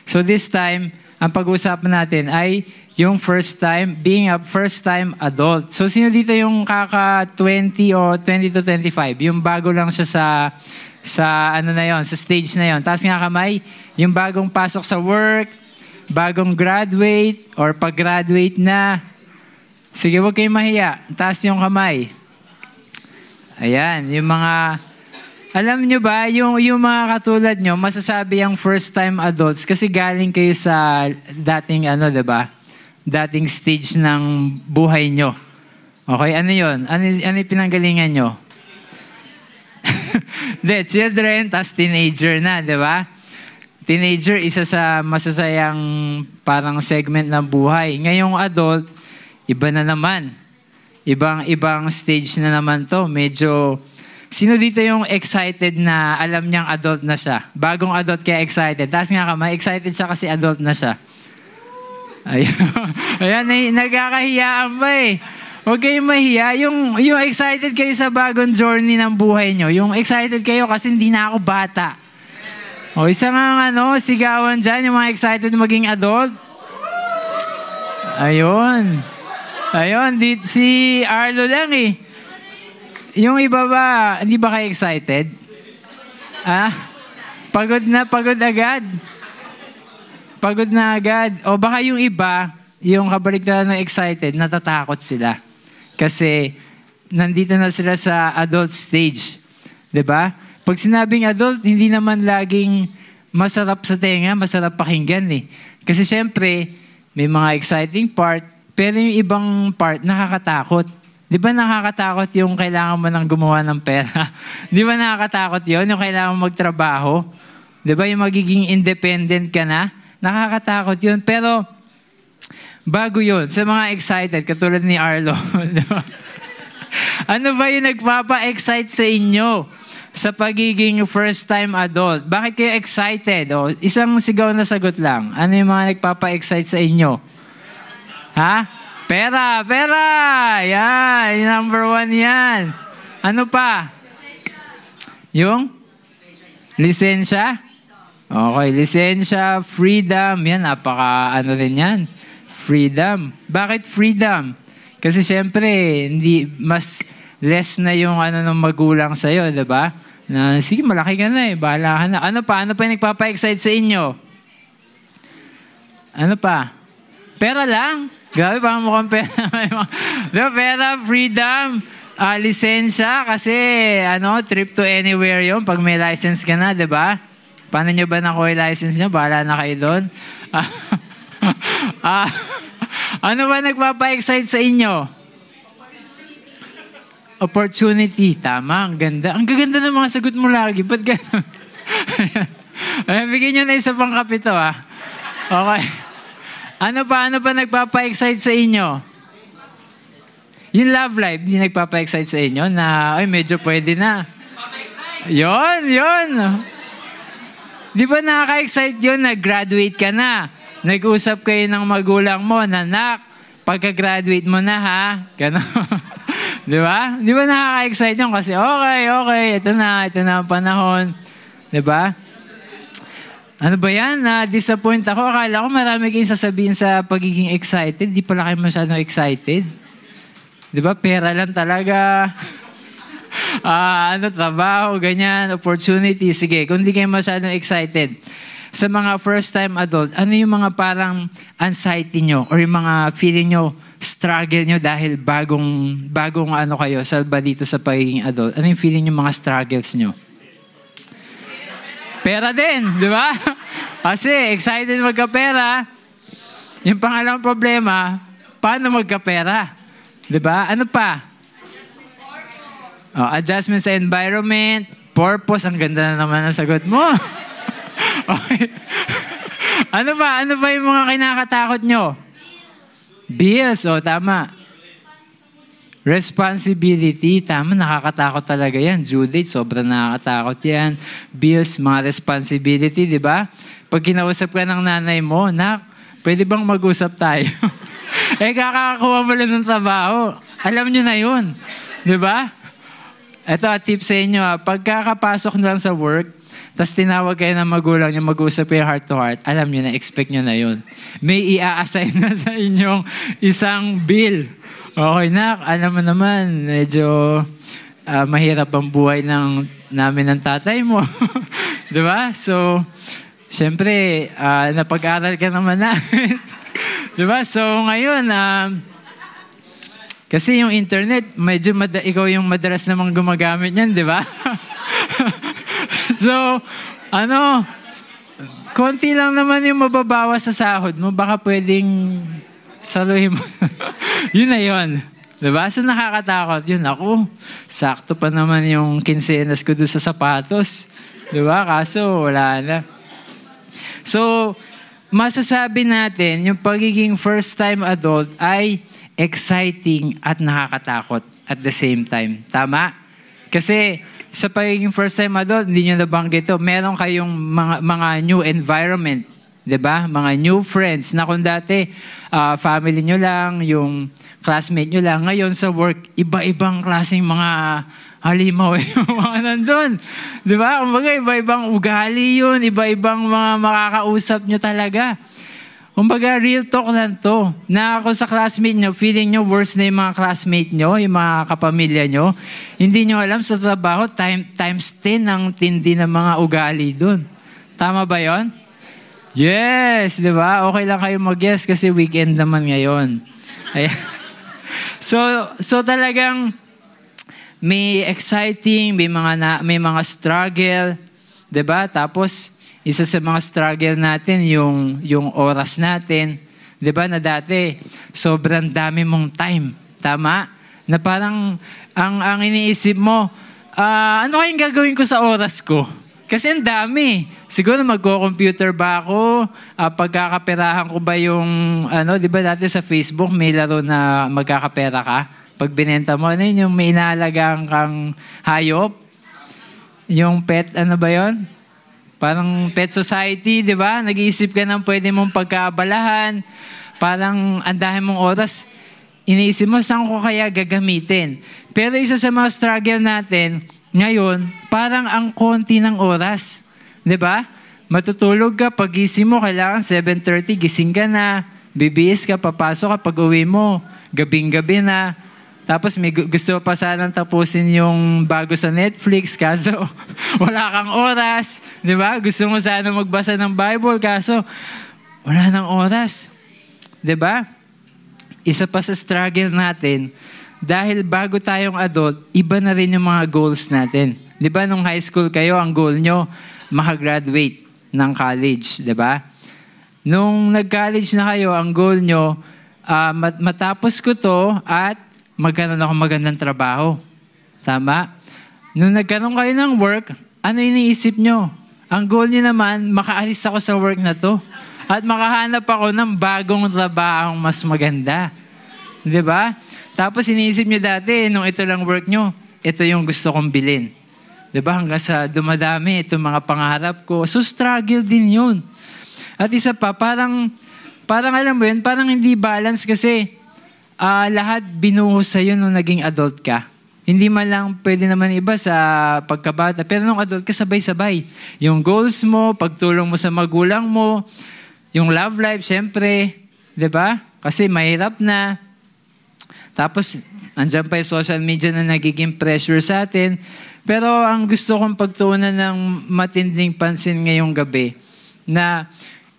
So this time, ang pag-uusapan natin ay yung being a first-time adult. So sino dito yung kaka-20 o 20 to 25? Yung bago lang siya sa stage na yon. Taas nga kamay, yung bagong pasok sa work, bagong graduate, or pag-graduate na. Sige, huwag kayong mahiya. Taas yung kamay. Ayan, yung mga... Alam nyo ba, yung mga katulad nyo, masasabi ang first-time adults kasi galing kayo sa dating, diba? Dating stage ng buhay nyo. Okay, ano yun? Ano yung pinanggalingan nyo? Children, tas teenager na, diba? Teenager, isa sa masasayang parang segment ng buhay. Ngayong adult, iba na naman. Ibang stage na naman to. Medyo... Sino dito yung excited na alam niyang adult na siya? Bagong adult kaya excited. Taas nga kamay, excited siya kasi adult na siya. Ayan, nagkakahiyaan ba eh. Huwag kayong mahiya. Yung excited kayo sa bagong journey ng buhay nyo. Yung excited kayo kasi hindi na ako bata. O isa nga sigawan dyan, yung mga excited maging adult. Ayun, si Arlo lang eh. Yung iba ba, hindi ba kayo excited? Pagod agad. Pagod na agad. O baka yung iba, yung kabaliktaran ng excited, natatakot sila. Kasi nandito na sila sa adult stage. 'Di ba? Pag sinabing adult, hindi naman laging masarap sa tenga, masarap pakinggan eh. Kasi syempre, may mga exciting part, pero yung ibang part nakakatakot. Di ba nakakatakot yung kailangan mo nang gumawa ng pera? Di ba nakakatakot yun? Yung kailangan mo magtrabaho? Di ba yung magiging independent ka na? Nakakatakot yun. Pero bago yun, sa mga excited, katulad ni Arlo, ano ba yung nagpapa-excite sa inyo sa pagiging first-time adult? Bakit kayo excited? O, isang sigaw na sagot lang. Ano yung mga nagpapa-excite sa inyo? Ha? Pera! Yan, number 1 yan. Ano pa? Yung? Lisensya? Okay, lisensya, freedom. Yan, rin yan. Freedom. Bakit freedom? Kasi syempre, mas less na yung ng magulang sa'yo, diba? Na, sige, malaki ka na eh, bahala ka na. Ano pa yung nagpapa-excite sa inyo? Ano pa? Pera lang. Grabe, parang mukhang pera. Pera, freedom, lisensya, kasi trip to anywhere yun pag may license ka na, di ba? Paano nyo ba nakuha yung license nyo? Bahala na kayo doon. Ano ba nagpapa-excite sa inyo? Opportunity. Tama, ang ganda. Ang gaganda ng mga sagot mo lagi. Ba't gano'n? Bigyan nyo na isa pang kapito, Okay. Ano pa nagpapa-excite sa inyo? Yung love life, di nagpapa-excite sa inyo na, medyo pwede na. Yun. Di ba nakaka-excite yun na graduate ka na? Nag-usap kayo ng magulang mo na, nak, pagka-graduate mo na ha? Gano'n. Di ba? Di ba nakaka-excite yun? Kasi okay, ito na ang panahon. Di ba? Ano ba yan? Na-disappoint ako. Akala ko marami kayong sasabihin sa pagiging excited. Di pala kayo masyadong excited. Di ba? Pera lang talaga. Trabaho, ganyan, opportunity. Sige, kung di kayo masyadong excited. Sa mga first-time adult, ano yung mga parang anxiety nyo or yung mga feeling nyo, struggle nyo dahil bagong kayo dito sa pagiging adult? Ano yung feeling nyo, mga struggles nyo? Pera din, di ba? Kasi excited magkapera. Yung pangalawang problema, paano magkapera? Di ba? Ano pa? Adjustment sa environment, purpose. Ang ganda na naman ang sagot mo. Okay. Ano pa yung mga kinakatakot nyo? Bills. Tama. Responsibility, tama, nakakatakot talaga yan. Due date, sobrang nakakatakot yan. Bills, mga responsibility, di ba? Pag kinausap ka ng nanay mo, nak, pwede bang mag-usap tayo? Kakakuha mo lang ng trabaho. Alam nyo na yun. Di ba? Ito, tip sa inyo. Pagkakapasok lang sa work, tapos tinawag kayo ng magulang niyo, mag-usap kayo heart to heart, alam niyo na, expect niyo na yun. May i-assign na sa inyong isang bill. Okay na, alam mo naman, medyo mahirap ang buhay namin ng tatay mo. Diba? So, siyempre, napag-aral ka naman na. Diba? So, ngayon, kasi yung internet, medyo ikaw yung madalas namang gumagamit niyan, di ba? So, konti lang naman yung mababawas sa sahod mo, baka pwedeng saluhin mo. Yun na yun. Diba? So, nakakatakot. Yun, ako, sakto pa naman yung kinsenas ko doon sa sapatos. Diba? Kaso, wala na. So, masasabi natin, yung pagiging first-time adult ay exciting at nakakatakot at the same time. Tama? Kasi sa pagiging first-time adult, hindi nyo nabanggit ito, meron kayong mga new environment, diba? Mga new friends na kung dati family nyo lang, yung classmate nyo lang. Ngayon sa work, iba-ibang klaseng mga halimaw yung mga nandun. Diba? Kumbaga, iba-ibang ugali yun, iba-ibang mga makakausap nyo talaga. Kumbaga, real talk lang to. Na kung sa classmate nyo, feeling nyo worse na yung mga classmate nyo, yung mga kapamilya nyo, hindi nyo alam sa trabaho, times 10 ang tindi ng mga ugali dun. Tama ba yon? Yes, di ba? Okay lang kayo mag-yes kasi weekend naman ngayon. So talagang may exciting, may mga struggle, di ba? Tapos, isa sa mga struggle natin, yung oras natin. Di ba na dati, sobrang dami mong time. Tama? Na parang, ang iniisip mo, ano kayang gagawin ko sa oras ko? Kasi ang dami. Siguro magko-computer ba ako? Pagkakaperahan ko ba yung, di ba dati sa Facebook, may laro na magkakapera ka? Pag binenta mo, ano yun, yung may inaalagang kang hayop? Yung pet, ano ba yon? Parang pet society, di ba? Nag-iisip ka ng pwede mong pagkaabalahan. Parang andahin mong oras. Iniisip mo, saan ko kaya gagamitin? Pero isa sa mga struggle natin, ngayon, parang ang konti ng oras. Di ba? Matutulog ka, pagising mo, kailangan 7:30, gising ka na, bibihis ka, papasok ka, pag uwi mo, gabing-gabi na. Tapos may gusto pa sanang tapusin yung bago sa Netflix, kaso wala kang oras. Di ba? Gusto mo sana magbasa ng Bible, kaso wala nang oras. Di ba? Isa pa sa struggle natin, dahil bago tayong adult, iba na rin yung mga goals natin. Di ba nung high school kayo, ang goal nyo, makagraduate ng college. Di ba? Nung nag-college na kayo, ang goal nyo, matapos ko to at magkaroon ako magandang trabaho. Tama? Nung nagkaroon kayo ng work, ano iniisip nyo? Ang goal nyo naman, makaalis ako sa work na to. At makahanap ako ng bagong trabahong mas maganda. Diba? Tapos iniisip nyo dati, nung ito lang work nyo, ito yung gusto kong bilhin. Diba? Hanggang sa dumadami, itong mga pangarap ko. So struggle din yun. At isa pa, parang alam mo yun, parang hindi balance kasi lahat binuhos sa'yo nung naging adult ka. Hindi man lang pwede naman iba sa pagkabata. Pero nung adult ka, sabay-sabay. Yung goals mo, pagtulong mo sa magulang mo, yung love life, syempre. Diba? Kasi mahirap na. Tapos, andyan pa yung social media na nagiging pressure sa atin. Pero ang gusto kong pagtuunan ng matinding pansin ngayong gabi, na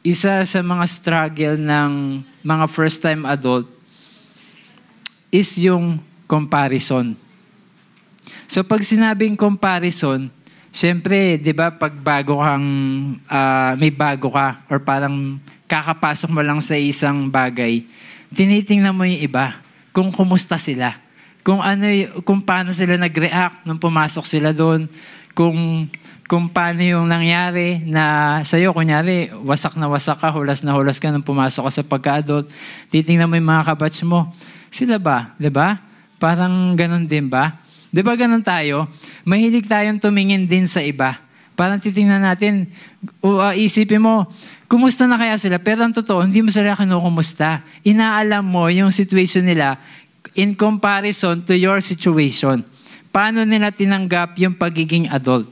isa sa mga struggle ng mga first-time adult, is yung comparison. So pag sinabing comparison, syempre, di ba, pag may bago ka, or parang kakapasok mo lang sa isang bagay, tinitingnan mo yung iba, kung kumusta sila, kung paano sila nag-react nung pumasok sila doon, kung paano yung nangyari na sa'yo, kunyari, wasak na hulas na hulas ka nung pumasok ka sa pagka-adult, titingnan mo yung mga kabatch mo, sila ba? Diba? Parang ganun din ba? Diba ganun tayo? Mahilig tayong tumingin din sa iba. Parang titingnan natin, isipin mo, kumusta na kaya sila? Pero ang totoo, hindi mo sila kinukumusta. Inaalam mo yung situation nila in comparison to your situation. Paano nila tinanggap yung pagiging adult?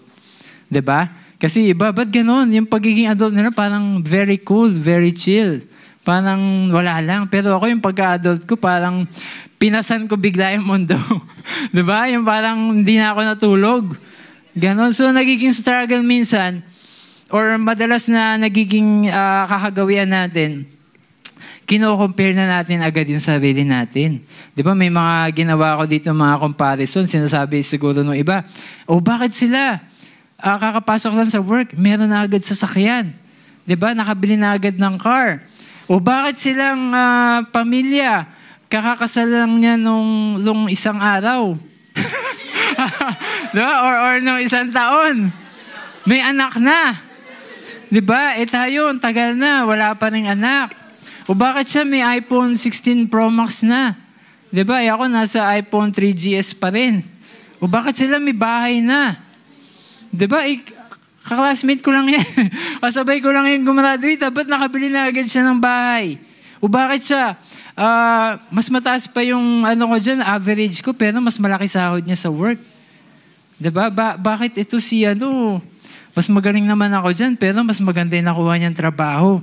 Diba? Kasi iba, ba't ganun? Yung pagiging adult nila parang very cool, very chill. Parang wala lang. Pero ako yung pagka-adult ko, parang pinasan ko bigla yung mundo. Diba? Yung parang hindi na ako natulog. Ganon. So, nagiging struggle minsan, or madalas na nagiging kakagawian natin, kino-compare na natin agad yung sarili natin. Di ba? May mga ginawa ko dito, mga comparison. Sinasabi siguro nung iba, bakit sila? Kakapasok lang sa work, meron na agad sasakyan. Di ba? Nakabili na agad ng car. Bakit silang pamilya? Kakakasal lang niya nung isang araw. Diba? Or nung isang taon. May anak na. Diba? Tayo, tagal na. Wala pa rin anak. Bakit siya may iPhone 16 Pro Max na? Diba? Ako nasa iPhone 3GS pa rin. Bakit sila may bahay na? Diba? Kaklasmate ko lang yan. Kasabay ko lang yung gumraduate. Ba't nakabili na agad siya ng bahay? Bakit siya? Mas mataas pa yung ko dyan, average ko, pero mas malaki sahod niya sa work. Diba? Bakit ito si mas magaling naman ako dyan, pero mas maganda yung nakuha niyang trabaho.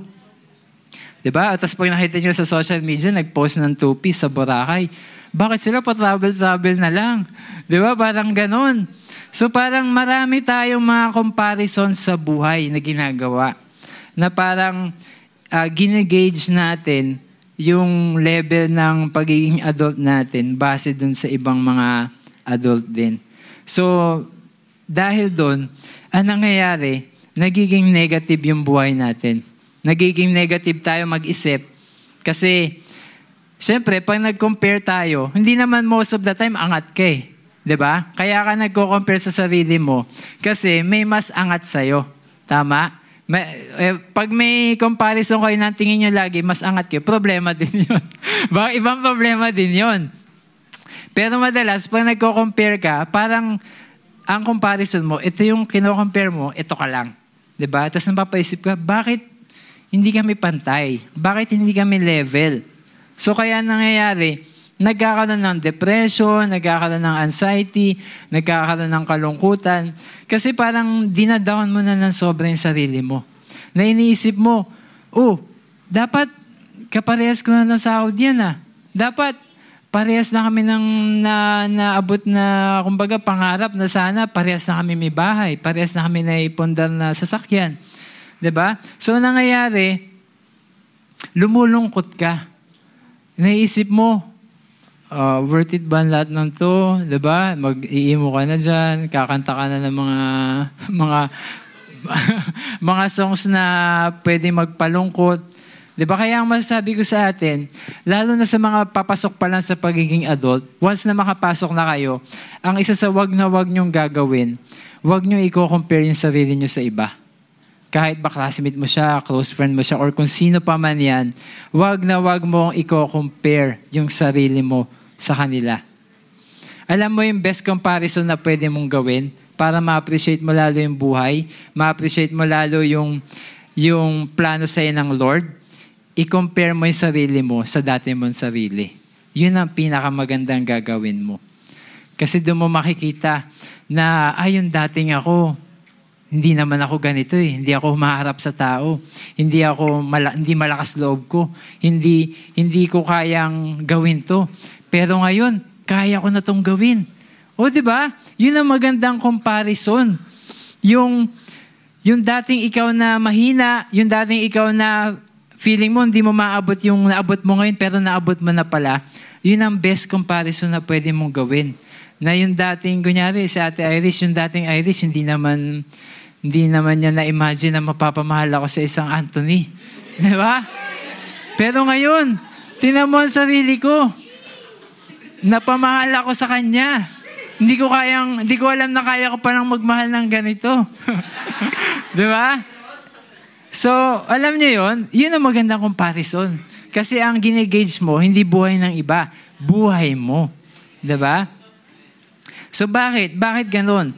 Diba? At tapos pag nakita niyo sa social media, nag-post ng 2-piece sa Boracay. Bakit sila pa travel na lang? Diba? Parang ganon. So parang marami tayong mga comparison sa buhay na ginagawa. Na parang ginagauge natin yung level ng pagiging adult natin base dun sa ibang mga adult din. So, dahil dun, ang nangyayari, nagiging negative yung buhay natin. Nagiging negative tayo mag-isip. Kasi, syempre, pag nag-compare tayo, hindi naman most of the time angat ka eh. 'Di ba? Kaya ka nagko-compare sa sarili mo kasi may mas angat sa'yo. Tama? Pag may comparison kayo ng tingin nyo lagi, mas angat kayo, problema din yun. Ibang problema din yun. Pero madalas, pag nagko-compare ka, parang ang comparison mo, ito yung kino-compare mo, ito ka lang. 'Di ba? Tapos napapaisip ka, bakit hindi kami pantay? Bakit hindi kami level? So kaya nangyayari, nagkakaroon ng depression, nagkakaroon ng anxiety, nagkakaroon ng kalungkutan. Kasi parang dinadown mo na ng sobra yung sarili mo. Na iniisip mo, dapat kaparehas ko na ng sahod yan ah. Dapat parehas na kami ng naabot na, kumbaga, pangarap na sana parehas na kami may bahay, parehas na kami na ipundar na sasakyan. 'Di ba? So, nangyayari, lumulungkot ka. Naisip mo, worth it ba ang lahat ng to? Diba? Mag-iimo ka na dyan, kakanta ka na ng mga songs na pwede magpalungkot. Diba? Kaya ang masasabi ko sa atin, lalo na sa mga papasok pa lang sa pagiging adult, once na makapasok na kayo, ang isa sa wag nyong gagawin, wag nyo i-compare yung sarili nyo sa iba. Kahit ba classmate mo siya, close friend mo siya, or kung sino pa man yan, wag mong i-compare yung sarili mo sa kanila. Alam mo yung best comparison na pwede mong gawin para ma-appreciate mo lalo yung buhay, ma-appreciate mo lalo yung plano sa'yo ng Lord, i-compare mo yung sarili mo sa dati mong sarili. Yun ang pinakamagandang gagawin mo. Kasi doon mo makikita na, yung dating ako, hindi naman ako ganito eh. Hindi ako humaharap sa tao. Hindi malakas loob ko. Hindi ko kayang gawin to. Pero ngayon, kaya ko na itong gawin. O, di ba? Yun ang magandang comparison. Yung dating ikaw na mahina, yung dating ikaw na feeling mo, hindi mo maabot yung naabot mo ngayon, pero naabot mo na pala, yun ang best comparison na pwede mong gawin. Na yung dating, kunyari, si Ate Irish, yung dating Irish, hindi naman niya na-imagine na mapapamahal ako sa isang Anthony. Di ba? Pero ngayon, tinan mo ang sarili ko. Napamahal ako sa kanya. Hindi ko alam na kaya ko palang magmahal ng ganito. Di ba? So, alam niyo yun ang magandang comparison. Kasi ang ginigauge mo, hindi buhay ng iba, buhay mo. Di ba? So, bakit? Bakit ganun?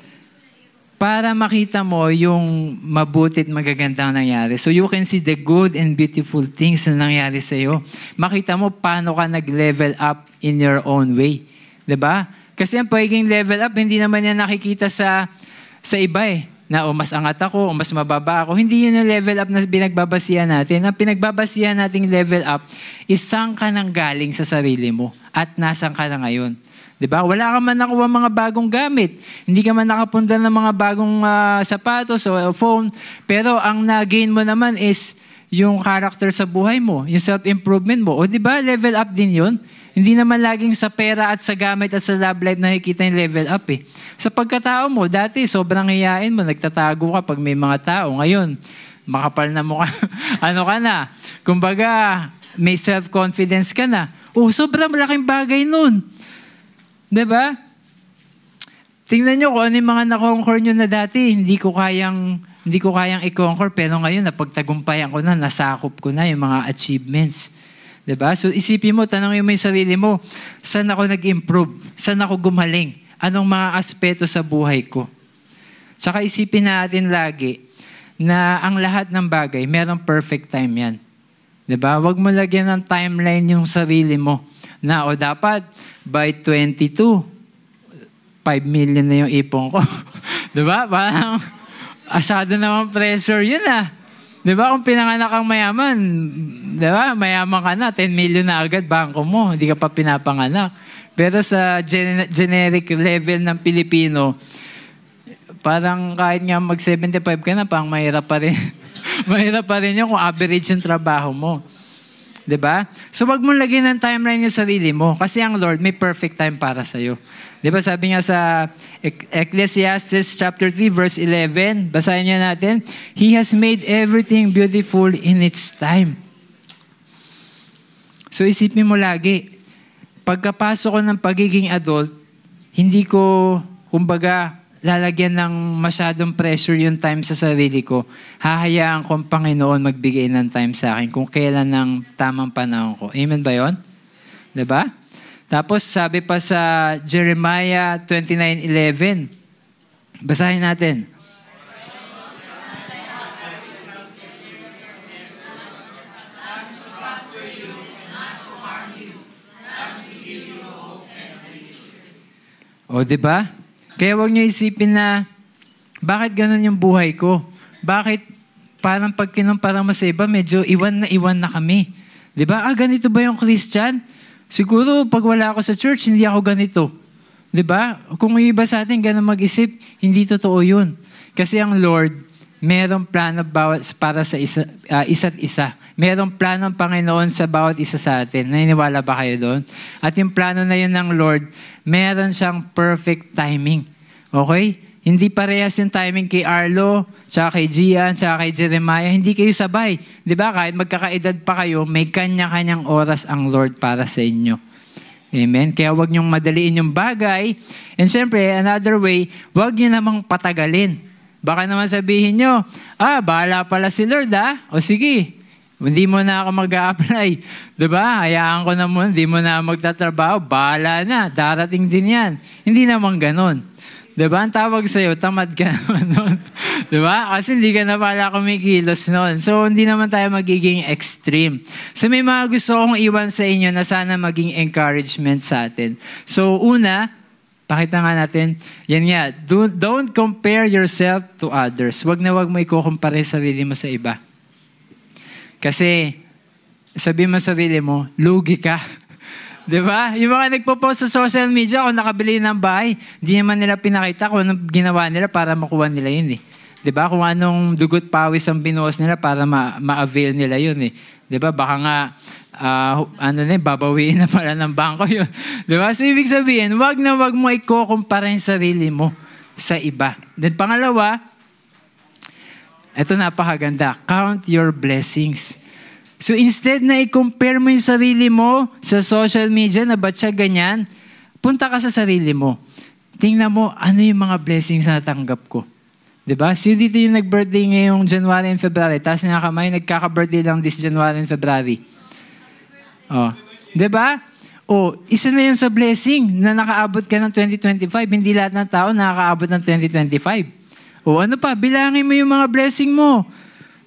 Para makita mo yung mabuti at magagandang nangyari. So you can see the good and beautiful things na nangyari sa'yo. Makita mo paano ka nag-level up in your own way. 'Di ba? Kasi ang pagiging level up, hindi naman yan nakikita sa iba eh. na o mas angat ako, o mas mababa ako. Hindi yun yung level up na pinagbabasihan natin. Ang pinagbabasihan nating level up is saan ka nang galing sa sarili mo at nasan ka na ngayon. Diba? Wala ka man nakuha mga bagong gamit. Hindi ka man nakapunta ng mga bagong sapatos o phone. Pero ang na-gain mo naman is yung character sa buhay mo, yung self-improvement mo. O diba, level up din yun? Hindi naman laging sa pera at sa gamit at sa love life nakikita yung level up eh. Sa pagkatao mo, dati sobrang hiyain mo, nagtatago ka pag may mga tao. Ngayon, makapal na mukha. Ano ka na? Kumbaga, may self-confidence ka na. Sobrang malaking bagay nun. Diba? Tingnan nyo kung ano yung mga na-conquer nyo na dati. Hindi ko kayang i-conquer, pero ngayon, napagtagumpayan ko na, nasakop ko na yung mga achievements. Diba? So isipin mo, tanongin mo yung sarili mo, saan ako nag-improve? Saan ako gumaling? Anong mga aspeto sa buhay ko? Tsaka isipin natin lagi na ang lahat ng bagay, merong perfect time yan. Diba? Huwag mo lagyan ng timeline yung sarili mo na dapat by 22, 5 million na yung ipon ko. Diba? Parang asado naman pressure yun ah. Diba? Kung pinanganak kang mayaman, diba? Mayaman ka na, 10 million na agad bangko mo. Hindi ka pa pinapanganak. Pero sa generic level ng Pilipino, parang kahit nga mag-75 ka na, pang mahirap pa rin. Mahirap pa rin yun kung average yung trabaho mo. Diba? So wag mong lagyan ng timeline yung sarili mo kasi ang Lord may perfect time para sa'yo. Diba sabi nga sa Ecclesiastes chapter 3 verse 11, basahin niya natin, He has made everything beautiful in its time. So isipin mo lagi, pagkapasok ko ng pagiging adult, hindi ko, kumbaga, lalagyan ng masyadong pressure yung time sa sarili ko. Hahayaan ko ang Panginoon magbigay ng time sa akin kung kailan ng tamang panahon ko. Amen ba yun? Diba? Tapos sabi pa sa Jeremiah 29:11. Basahin natin. O diba? Kaya huwag niyo isipin na, bakit ganun yung buhay ko? Bakit parang pag kinumpara mo sa iba, medyo iwan na kami? Diba? Ganito ba yung Christian? Siguro pag wala ako sa church, hindi ako ganito. Diba? Kung yung iba sa atin ganun mag-isip, hindi totoo yun. Kasi ang Lord, merong plano para sa isa't isa. Merong plano ng Panginoon sa bawat isa sa atin. Naniniwala ba kayo doon? At yung plano na yun ng Lord, meron siyang perfect timing. Okay? Hindi parehas yung timing kay Arlo, tsaka kay Gian, tsaka kay Jeremiah. Hindi kayo sabay. Di ba? Kahit magkakaedad pa kayo, may kanya-kanyang oras ang Lord para sa inyo. Amen? Kaya huwag niyong madaliin yung bagay. And syempre, another way, huwag niyo namang patagalin. Baka naman sabihin nyo, bahala pala si Lord O sige, hindi mo na ako mag-a-apply. Diba? Hayaan ko na mo, hindi mo na magtatrabaho. Bahala na, darating din yan. Hindi naman ganon. Diba? Ang tawag sa'yo, tamad ka naman nun. Diba? Kasi hindi ka na pala kumikilos nun. So, hindi naman tayo magiging extreme. So, may mga gusto kong iwan sa inyo na sana maging encouragement sa atin. So, una, pakita nga natin, yan nga, don't compare yourself to others. Wag mo ikukumpare sarili mo sa iba. Kasi, sabi mo sa sarili mo, lugi ka. Diba? Yung mga nagpo-post sa social media, kung nakabili ng bahay, hindi naman nila pinakita kung anong ginawa nila para makuha nila yun eh. Diba? Kung anong dugot pawis ang binuhos nila para ma-avail nila yun eh. Diba? Baka nga, babawiin na pala ng bangko yun. Diba? So, ibig sabihin, wag mo ikukumpara yung sarili mo sa iba. Then, pangalawa, ito napakaganda. Count your blessings. So instead na i-compare mo yung sarili mo sa social media na ba't siya ganyan, punta ka sa sarili mo. Tingnan mo, ano yung mga blessings na natanggap ko. Diba? So dito yung nag-birthday ngayong January and February. Taas nga kamay, nagkaka-birthday lang this January and February. Diba? Isa na yun sa blessing na nakaabot ka ng 2025. Hindi lahat ng tao nakakaabot ng 2025. Ano pa? Bilangin mo yung mga blessing mo.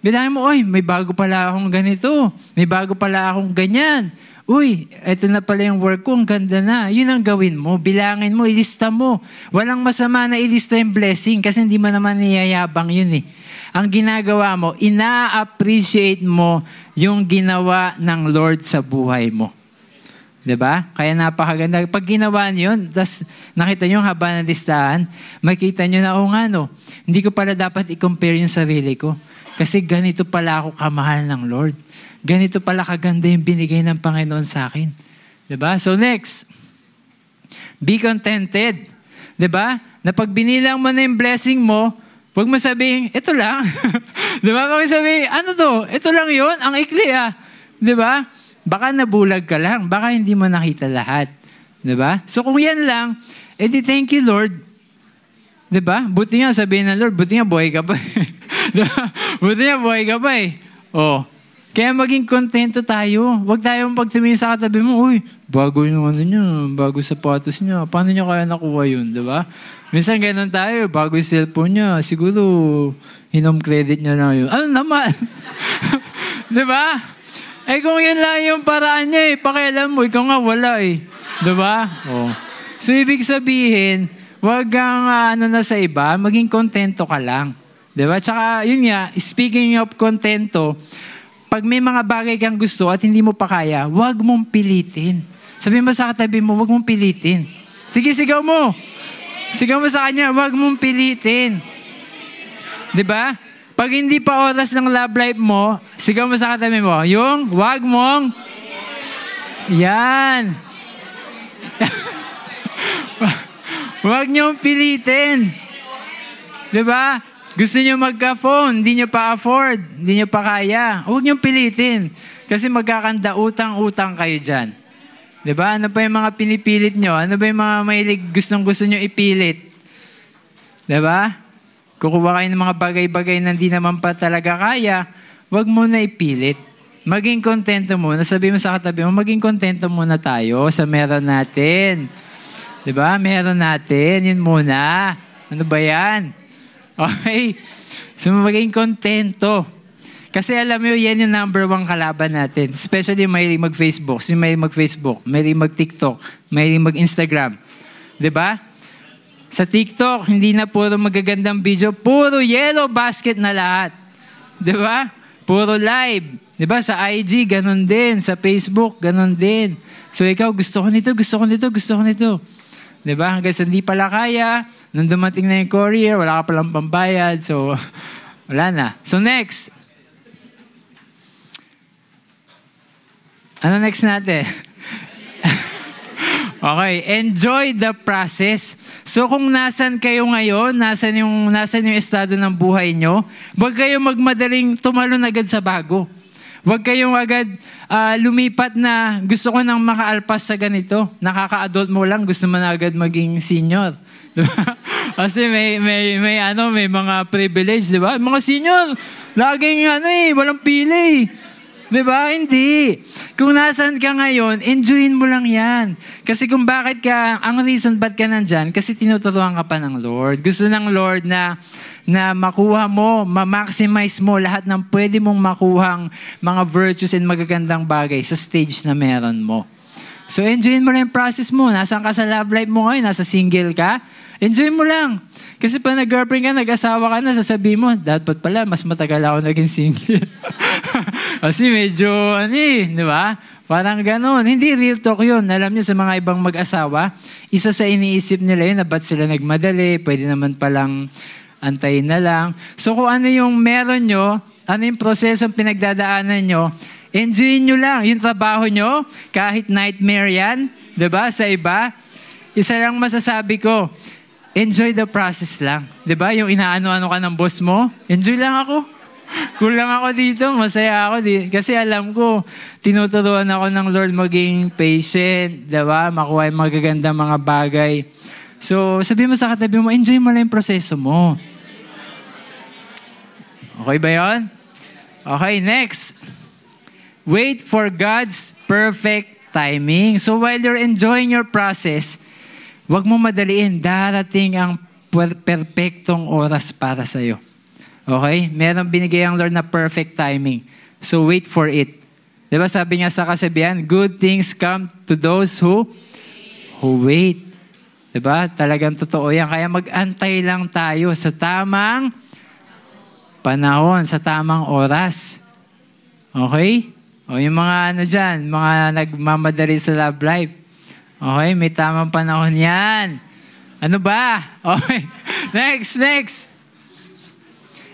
Bilangin mo, may bago pala akong ganito. May bago pala akong ganyan. Uy, eto na pala yung work ko, ang ganda na. Yun ang gawin mo, bilangin mo, ilista mo. Walang masama na ilista yung blessing kasi hindi mo naman niyayabang yun eh. Ang ginagawa mo, ina-appreciate mo yung ginawa ng Lord sa buhay mo. 'Di ba? Kaya napakaganda. Pag ginawa niyo yun, tas nakita niyo yung haba ng listahan, makita niyo na, hindi ko pala dapat i-compare yung sarili ko. Kasi ganito pala ako kamahal ng Lord. Ganito pala kaganda yung binigay ng Panginoon sa akin. 'Di ba? So next, be contented. 'Di ba? Na pag binilang mo na yung blessing mo, huwag mo sabihin, ito lang. 'Di ba? Huwag mo sabihin, ano to? Ito lang yun? Ang ikli 'Di ba? Baka nabulag ka lang. Baka hindi mo nakita lahat. 'Di ba? So kung yan lang, edi thank you Lord. 'Di ba? Buti nga sabihin ng Lord, buti nga buhay ka pa. Diba? Buti nga buhay ka pa eh. Kaya maging kontento tayo. Huwag tayong pagtumingin sa katabi mo, uy, bago yung niya, bago sapatos niya. Paano niya kaya nakuha yun, di ba? Minsan ganun tayo, bago yung cellphone niya, siguro hinom credit niya na yun. Ano naman? Di ba? Kung yun lang yung paraan niya pakialam mo, ikaw nga wala Di ba? So, ibig sabihin, huwag kang na sa iba, maging kontento ka lang. Di ba? Tsaka, yun nga, speaking of kontento, pag may mga bagay kang gusto at hindi mo pa kaya, huwag mong pilitin. Sabi mo sa katabi mo, huwag mong pilitin. Sige, sigaw mo. Sigaw mo sa kanya, huwag mong pilitin. Diba? Pag hindi pa oras ng love life mo, sigaw mo sa katabi mo, yung huwag mong... Yan. Huwag niyong pilitin. Diba? Gusto niyo magka-phone, hindi niyo pa afford, hindi niyo pa kaya. Huwag niyong pilitin. Kasi magkakanda utang-utang kayo dyan. Diba? Ano pa yung mga pinipilit niyo? Ano ba yung mga mahilig gustong-gusto niyo ipilit? Diba? Kukuha kayo ng mga bagay-bagay na hindi naman pa talaga kaya, huwag mo na ipilit. Maging kontento muna. Sabi mo sa katabi mo, maging kontento muna tayo sa meron natin. Diba? Meron natin. Yun muna. Ano ba yan? Okay? So, maging kontento. Kasi alam mo, yan yung number 1 kalaban natin. Especially mahilig mag-Facebook. So, mahilig mag-Facebook, mahilig mag-TikTok, mahilig mag-Instagram. Diba? Sa TikTok, hindi na puro magagandang video, puro yellow basket na lahat. Diba? Puro live. Diba? Sa IG, ganun din. Sa Facebook, ganun din. So, ikaw, gusto ko nito, gusto ko nito, gusto ko nito. Diba? Hanggang sa hindi pala kaya, nung dumating na yung courier, wala ka palang pambayad. So, wala na. So, next. Ano next natin? Okay. Enjoy the process. So, kung nasan kayo ngayon, nasan yung estado ng buhay nyo, huwag kayong magmadaling tumalon agad sa bago. Huwag kayong agad lumipat na gusto ko nang makaalpas sa ganito. Nakaka-adult mo lang, gusto mo na agad maging senior. Diba? Kasi may mga privilege, di ba? Mga senior, laging walang pili. Di ba? Hindi. Kung nasan ka ngayon, enjoyin mo lang yan. Kasi kung bakit ang reason ba't ka nandyan, kasi tinuturuan ka pa ng Lord. Gusto ng Lord na makuha mo, ma-maximize mo lahat ng pwede mong makuhang mga virtues and magagandang bagay sa stage na meron mo. So, enjoyin mo lang yung process mo. Nasaan ka sa love life mo ngayon? Nasa single ka? Enjoy mo lang. Kasi pa nag-girlfriend ka, nag-asawa ka na, sasabihin mo, dapat pala, mas matagal ako naging single. Kasi medyo, di ba? Parang ganon. Hindi real talk yun. Alam niyo, sa mga ibang mag-asawa, isa sa iniisip nila yun, na ba't sila nagmadali, pwede naman palang antayin na lang. So kung ano yung meron nyo, ano yung prosesong pinagdadaanan nyo, enjoyin nyo lang. Yung trabaho nyo, kahit nightmare yan, di ba? Sa iba, isa lang masasabi ko, enjoy the process lang. Di ba? Yung inaano-ano ka ng boss mo, enjoy lang ako. Kulang ako dito, masaya ako dito. Kasi alam ko, tinuturuan ako ng Lord maging patient, di ba? Makuha yung magagandang mga bagay. So, sabi mo sa katabi mo, enjoy mo lang yung proseso mo. Okay ba yun? Okay, next. Wait for God's perfect timing. So, while you're enjoying your process, huwag mo madaliin. Darating ang perfectong oras para sa'yo. Okay? Meron binigay ang Lord na perfect timing. So, wait for it. Di ba sabi nga sa kasabihan, good things come to those who wait. Di ba? Talagang totoo yan. Kaya mag-antay lang tayo sa tamang panahon, sa tamang oras. Okay? O yung mga ano dyan, mga nagmamadali sa love life. Okay? May tamang panahon yan. Ano ba? Okay. Next.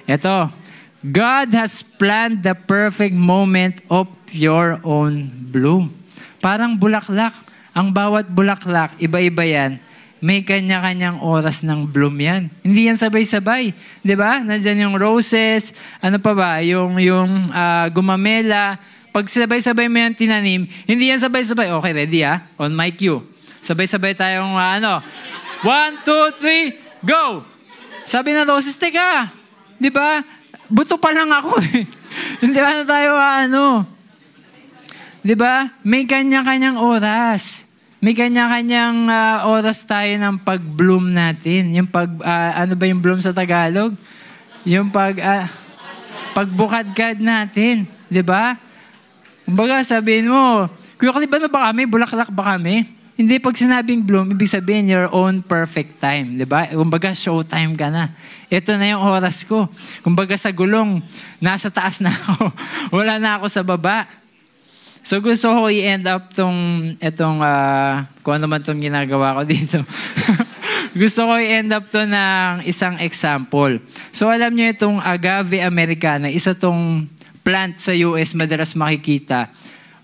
Ito. God has planned the perfect moment of your own bloom. Parang bulaklak. Ang bawat bulaklak, iba-iba yan. May kanya-kanyang oras ng bloom yan. Hindi yan sabay-sabay. Di ba? Nandyan yung roses, ano pa ba? Yung gumamela. Pag sabay-sabay mo yan tinanim, hindi yan sabay-sabay. Okay, ready ah? On my cue. Sabay-sabay tayong 1, 2, 3, go! Sabi ng roses, teka, di ba? Buto pa lang ako eh. Hindi ba na tayo di ba? May kanya-kanyang oras. May kanya-kanyang oras tayo ng pag-bloom natin. Yung ano ba yung bloom sa Tagalog? Yung pagbukadkad natin. Di ba? Kumbaga sabihin mo, Kuya Clip, ano ba kami? Bulaklak ba kami? Hindi, pag sinabing bloom, ibig sabihin your own perfect time. Di ba? Kumbaga showtime ka na. Ito na yung oras ko. Kumbaga sa gulong, nasa taas na ako. Wala na ako sa baba. So gusto ko i-end up kung ano man itong ginagawa ko dito. Gusto ko i-end up to ng isang example. So alam niyo itong agave americana, isa tong plant sa US madalas makikita.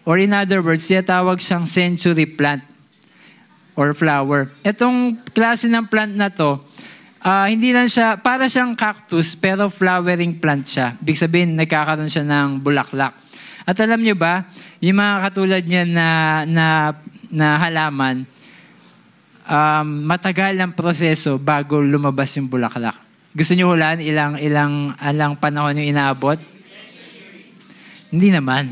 Or in other words, tinatawag siyang century plant or flower. Itong klase ng plant na to, hindi lang siya, para siyang cactus, pero flowering plant siya. Ibig sabihin, nagkakaroon siya ng bulaklak. At alam niyo ba, yung mga katulad niya na halaman, matagal ang proseso bago lumabas yung bulaklak. Gusto niyo hulaan ilang panahon yung inaabot? Hindi naman.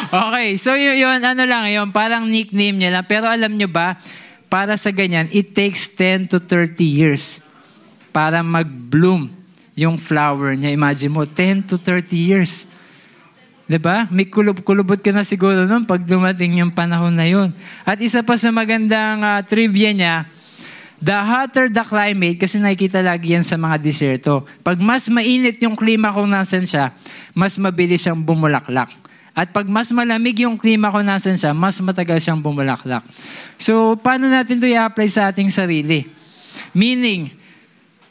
Okay, so yun, parang nickname niya lang. Pero alam niyo ba, para sa ganyan, it takes 10 to 30 years para mag-bloom yung flower niya. Imagine mo, 10 to 30 years. Diba? May kulubot ka na siguro nun pag dumating yung panahon na yun. At isa pa sa magandang trivia niya, the hotter the climate, kasi nakikita lagi yan sa mga disyerto, pag mas mainit yung klima kung nasan siya, mas mabilis siyang bumulaklak. At pag mas malamig yung klima kung nasan siya, mas matagal siyang bumulaklak. So, paano natin ito i-apply sa ating sarili? Meaning,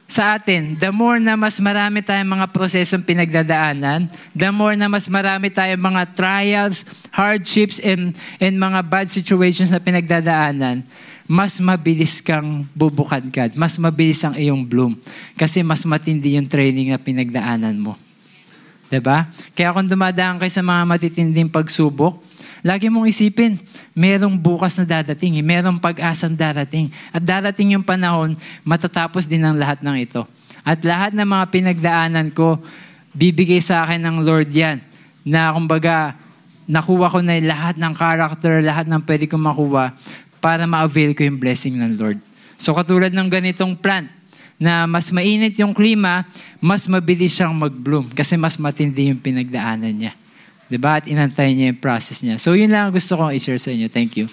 sa atin, the more na mas marami tayong mga prosesong pinagdadaanan, the more na mas marami tayong mga trials, hardships, and mga bad situations na pinagdadaanan, mas mabilis kang bubukadkad, mas mabilis ang iyong bloom. Kasi mas matindi yung training na pinagdaanan mo. Diba? Kaya kung dumadaan kayo sa mga matitinding pagsubok, lagi mong isipin, merong bukas na dadating, merong pag-asang darating. At darating yung panahon, matatapos din ang lahat ng ito. At lahat ng mga pinagdaanan ko, bibigay sa akin ng Lord yan. Na kumbaga, nakuha ko na lahat ng character, lahat ng pwede kong makuha para ma-avail ko yung blessing ng Lord. So katulad ng ganitong plant, na mas mainit yung klima, mas mabilis siyang mag-bloom kasi mas matindi yung pinagdaanan niya. Diba? At inantay niya yung process niya. So yun lang gusto kong i-share sa inyo. Thank you.